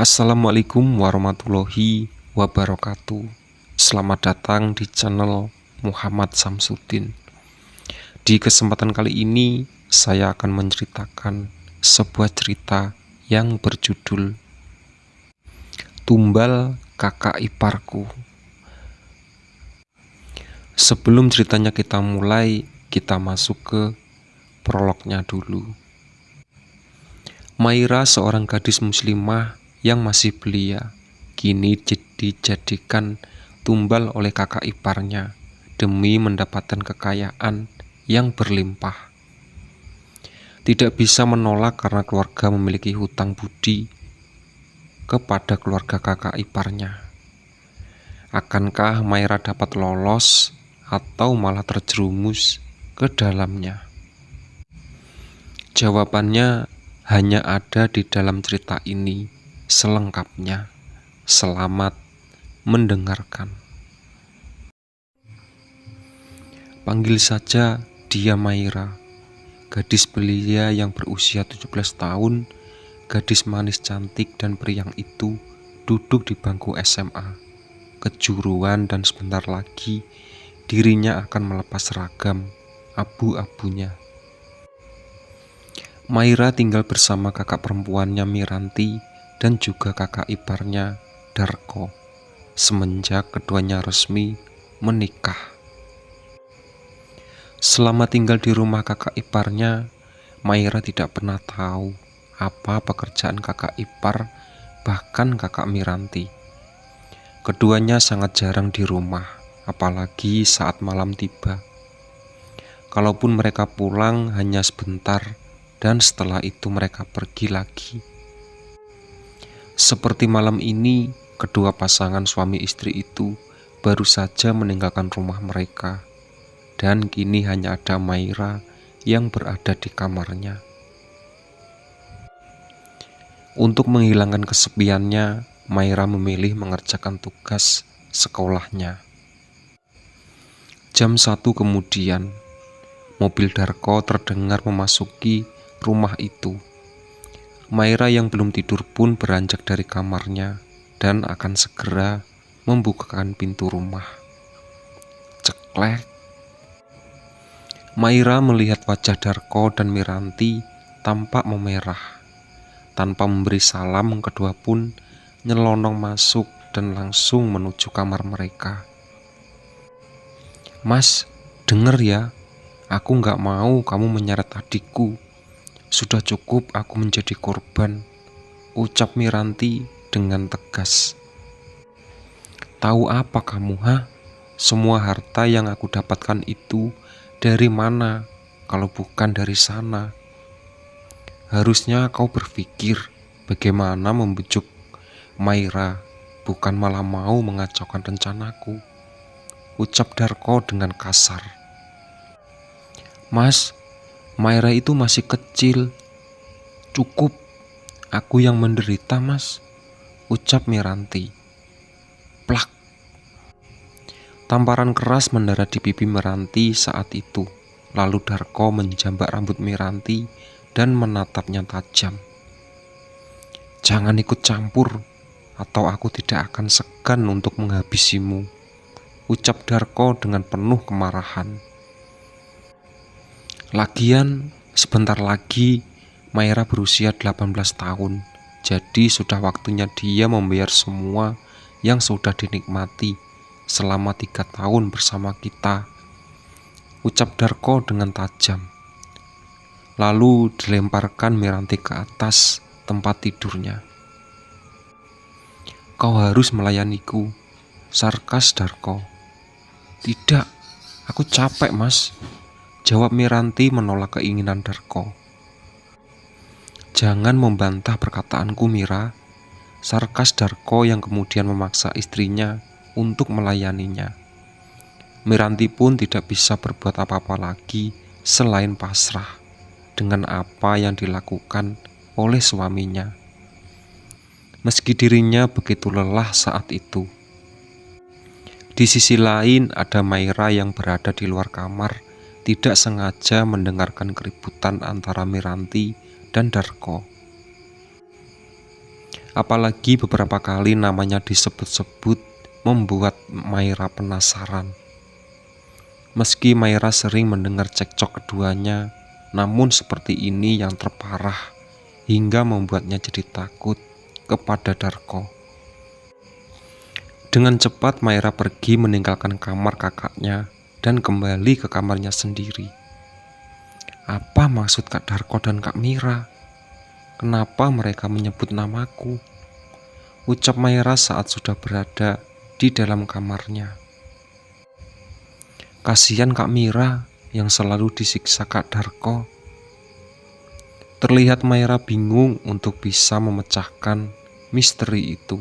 Assalamualaikum warahmatullahi wabarakatuh. Selamat datang di channel Muhammad Samsudin. Di kesempatan kali ini saya akan menceritakan sebuah cerita yang berjudul Tumbal Kakak Iparku. Sebelum ceritanya kita mulai, kita masuk ke prolognya dulu. Maira, seorang gadis muslimah yang masih belia, kini dijadikan tumbal oleh kakak iparnya demi mendapatkan kekayaan yang berlimpah. Tidak bisa menolak karena keluarga memiliki hutang budi kepada keluarga kakak iparnya. Akankah Maira dapat lolos atau malah terjerumus ke dalamnya? Jawabannya hanya ada di dalam cerita ini selengkapnya. Selamat mendengarkan. Panggil saja dia Maira, gadis belia yang berusia 17 tahun, gadis manis cantik dan periang itu duduk di bangku SMA, kejuruan, dan sebentar lagi dirinya akan melepas seragam abu-abunya. Maira tinggal bersama kakak perempuannya Miranti dan juga kakak iparnya Darko semenjak keduanya resmi menikah. Selama tinggal di rumah kakak iparnya, Maira tidak pernah tahu apa pekerjaan kakak ipar, bahkan kakak Miranti. Keduanya sangat jarang di rumah, apalagi saat malam tiba. Kalaupun mereka pulang hanya sebentar, dan setelah itu mereka pergi lagi. Seperti malam ini, kedua pasangan suami istri itu baru saja meninggalkan rumah mereka, dan kini hanya ada Maira yang berada di kamarnya. Untuk menghilangkan kesepiannya, Maira memilih mengerjakan tugas sekolahnya. Jam 1 kemudian, mobil Darko terdengar memasuki rumah itu. Maira yang belum tidur pun beranjak dari kamarnya dan akan segera membukakan pintu rumah. Ceklek. Maira melihat wajah Darko dan Miranti tampak memerah. Tanpa memberi salam, kedua pun nyelonong masuk dan langsung menuju kamar mereka. "Mas, denger ya, aku gak mau kamu menyeret adikku. Sudah cukup aku menjadi korban," ucap Miranti dengan tegas. "Tahu apa kamu, ha? Semua harta yang aku dapatkan itu dari mana kalau bukan dari sana? Harusnya kau berpikir bagaimana membujuk Maira, bukan malah mau mengacaukan rencanaku," ucap Darko dengan kasar. "Mas, Maira itu masih kecil. Cukup, aku yang menderita, Mas," ucap Miranti. Plak. Tamparan keras mendarat di pipi Miranti saat itu. Lalu Darko menjambak rambut Miranti dan menatapnya tajam. "Jangan ikut campur, atau aku tidak akan segan untuk menghabisimu," ucap Darko dengan penuh kemarahan. Lagian, sebentar lagi Maira berusia 18 tahun, jadi sudah waktunya dia membayar semua yang sudah dinikmati selama 3 tahun bersama kita, ucap Darko dengan tajam. Lalu dilemparkan Miranti ke atas tempat tidurnya. "Kau harus melayaniku," sarkas Darko. "Tidak, aku capek, Mas," jawab Miranti menolak keinginan Darko. "Jangan membantah perkataanku, Mira," sarkas Darko yang kemudian memaksa istrinya untuk melayaninya. Miranti pun tidak bisa berbuat apa-apa lagi selain pasrah dengan apa yang dilakukan oleh suaminya. Meski dirinya begitu lelah saat itu. Di sisi lain ada Maira yang berada di luar kamar, tidak sengaja mendengarkan keributan antara Miranti dan Darko. Apalagi beberapa kali namanya disebut-sebut membuat Maira penasaran. Meski Maira sering mendengar cekcok keduanya, namun seperti ini yang terparah hingga membuatnya jadi takut kepada Darko. Dengan cepat Maira pergi meninggalkan kamar kakaknya dan kembali ke kamarnya sendiri. Apa maksud Kak Darko dan Kak Mira? Kenapa mereka menyebut namaku? Ucap Maira saat sudah berada di dalam kamarnya. Kasihan Kak Mira yang selalu disiksa Kak Darko. Terlihat Maira bingung untuk bisa memecahkan misteri itu.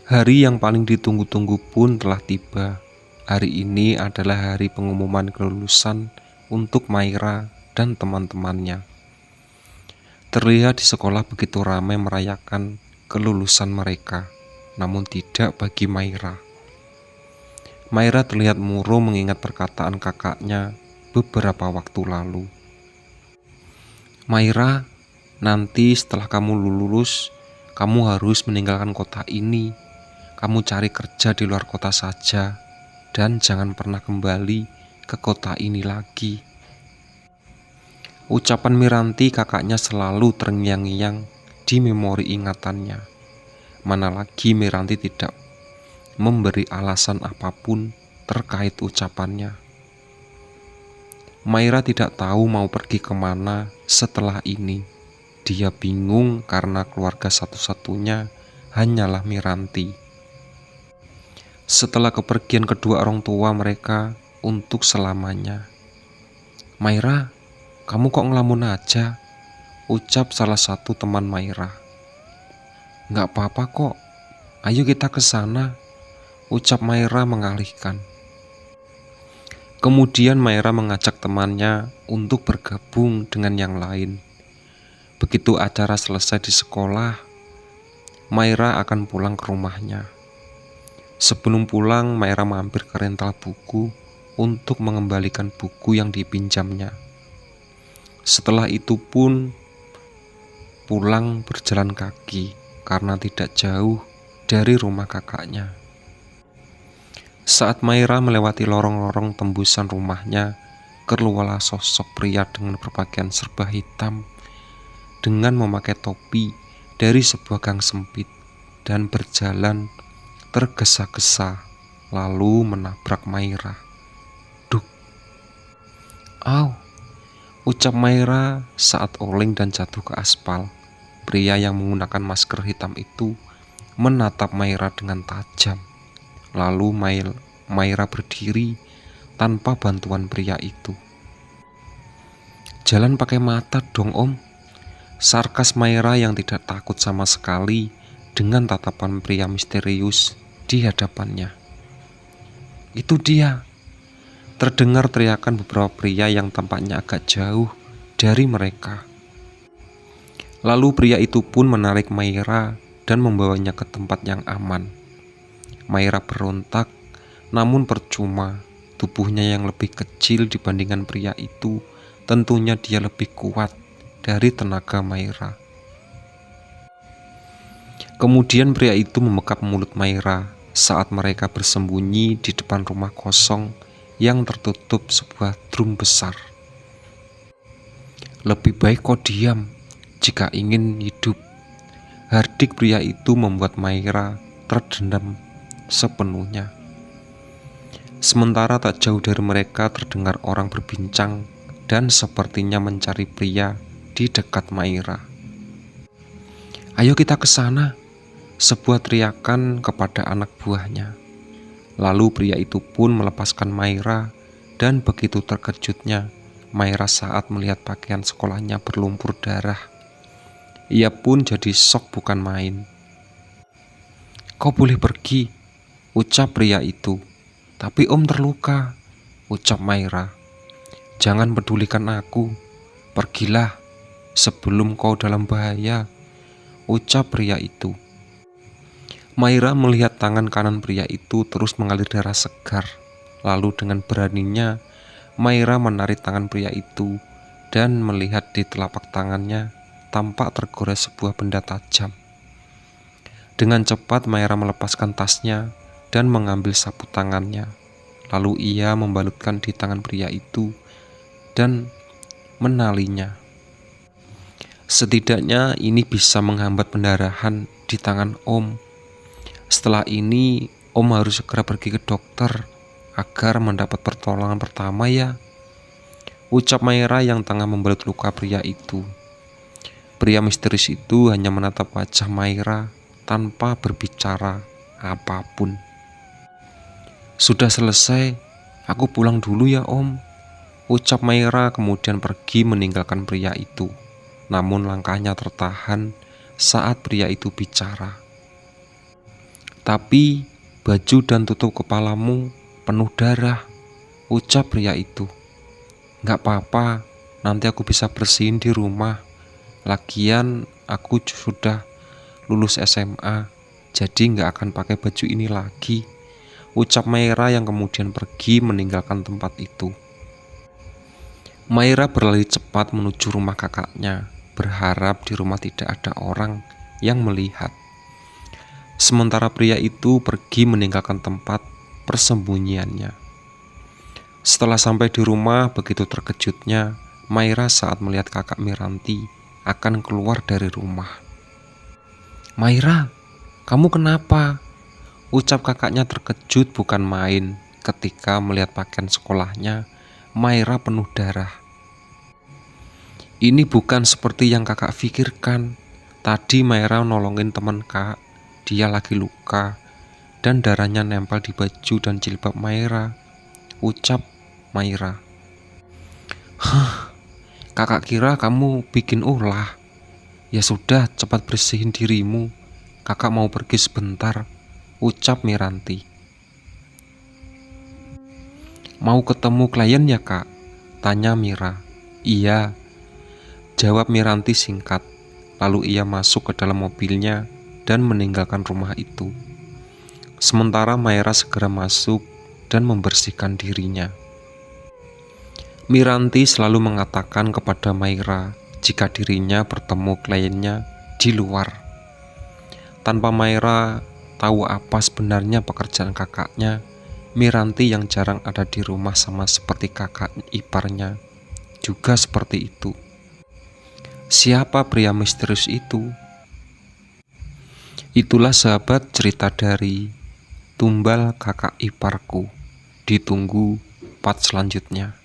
Hari yang paling ditunggu-tunggu pun telah tiba. Hari ini adalah hari pengumuman kelulusan untuk Maira dan teman-temannya. Terlihat di sekolah begitu ramai merayakan kelulusan mereka, namun tidak bagi Maira. Maira terlihat murung mengingat perkataan kakaknya beberapa waktu lalu. Maira, nanti setelah kamu lulus, kamu harus meninggalkan kota ini. Kamu cari kerja di luar kota saja, dan jangan pernah kembali ke kota ini lagi. Ucapan Miranti kakaknya selalu terngiang-ngiang di memori ingatannya. Mana lagi Miranti tidak memberi alasan apapun terkait ucapannya. Maira tidak tahu mau pergi kemana setelah ini. Dia bingung karena keluarga satu-satunya hanyalah Miranti. Setelah kepergian kedua orang tua mereka untuk selamanya. Maira, kamu kok ngelamun aja? Ucap salah satu teman Maira. Nggak apa-apa kok, ayo kita ke sana. Ucap Maira mengalihkan. Kemudian Maira mengajak temannya untuk bergabung dengan yang lain. Begitu acara selesai di sekolah, Maira akan pulang ke rumahnya. Sebelum pulang, Maira mampir ke rental buku untuk mengembalikan buku yang dipinjamnya. Setelah itu pun pulang berjalan kaki karena tidak jauh dari rumah kakaknya. Saat Maira melewati lorong-lorong tembusan rumahnya, keluarlah sosok pria dengan berpakaian serba hitam dengan memakai topi dari sebuah gang sempit dan berjalan tergesa-gesa lalu menabrak Maira. Duk. Au, ucap Maira saat oleng dan jatuh ke aspal. Pria yang menggunakan masker hitam itu menatap Maira dengan tajam. Lalu Maira berdiri tanpa bantuan pria itu. Jalan pakai mata dong om, sarkas Maira yang tidak takut sama sekali dengan tatapan pria misterius di hadapannya. Itu dia. Terdengar teriakan beberapa pria yang tampaknya agak jauh dari mereka. Lalu pria itu pun menarik Maira dan membawanya ke tempat yang aman. Maira berontak, namun percuma. Tubuhnya yang lebih kecil dibandingkan pria itu, tentunya dia lebih kuat dari tenaga Maira. Kemudian pria itu membekap mulut Maira saat mereka bersembunyi di depan rumah kosong yang tertutup sebuah drum besar. Lebih baik kau diam jika ingin hidup. Hardik pria itu membuat Maira terdendam sepenuhnya. Sementara tak jauh dari mereka terdengar orang berbincang dan sepertinya mencari pria di dekat Maira. Ayo kita ke sana, sebuah teriakan kepada anak buahnya. Lalu pria itu pun melepaskan Maira dan begitu terkejutnya Maira saat melihat pakaian sekolahnya berlumpur darah. Ia pun jadi shock bukan main. Kau boleh pergi, ucap pria itu. Tapi om terluka, ucap Maira. Jangan pedulikan aku, pergilah sebelum kau dalam bahaya, ucap pria itu. Maira melihat tangan kanan pria itu terus mengalir darah segar. Lalu dengan beraninya Maira menarik tangan pria itu dan melihat di telapak tangannya tampak tergores sebuah benda tajam. Dengan cepat Maira melepaskan tasnya dan mengambil sapu tangannya. Lalu ia membalutkan di tangan pria itu dan menalinya. Setidaknya ini bisa menghambat pendarahan di tangan Om. Setelah ini Om harus segera pergi ke dokter agar mendapat pertolongan pertama ya, ucap Maira yang tengah membalut luka pria itu. Pria misterius itu hanya menatap wajah Maira tanpa berbicara apapun. Sudah selesai, aku pulang dulu ya Om, ucap Maira kemudian pergi meninggalkan pria itu. Namun langkahnya tertahan saat pria itu bicara. Tapi baju dan tutup kepalamu penuh darah, ucap pria itu. Gak apa-apa, nanti aku bisa bersihin di rumah. Lagian aku sudah lulus SMA, jadi gak akan pakai baju ini lagi, ucap Maira yang kemudian pergi meninggalkan tempat itu. Maira berlari cepat menuju rumah kakaknya, berharap di rumah tidak ada orang yang melihat. Sementara pria itu pergi meninggalkan tempat persembunyiannya. Setelah sampai di rumah, begitu terkejutnya Maira saat melihat kakak Miranti akan keluar dari rumah. Maira, kamu kenapa? Ucap kakaknya terkejut bukan main ketika melihat pakaian sekolahnya Maira penuh darah. Ini bukan seperti yang kakak pikirkan. Tadi Maira nolongin teman kak, dia lagi luka dan darahnya nempel di baju dan jilbab Maira, ucap Maira. Kakak kira kamu bikin ulah. Ya sudah, cepat bersihin dirimu, kakak mau pergi sebentar, ucap Miranti. Mau ketemu klien ya kak? Tanya Mira. Iya, jawab Miranti singkat. Lalu ia masuk ke dalam mobilnya dan meninggalkan rumah itu. Sementara Maira segera masuk dan membersihkan dirinya. Miranti selalu mengatakan kepada Maira jika dirinya bertemu kliennya di luar. Tanpa Maira tahu apa sebenarnya pekerjaan kakaknya, Miranti yang jarang ada di rumah sama seperti kakak iparnya juga seperti itu. Siapa pria misterius itu? Itulah sahabat cerita dari Tumbal Kakak Iparku. Ditunggu part selanjutnya.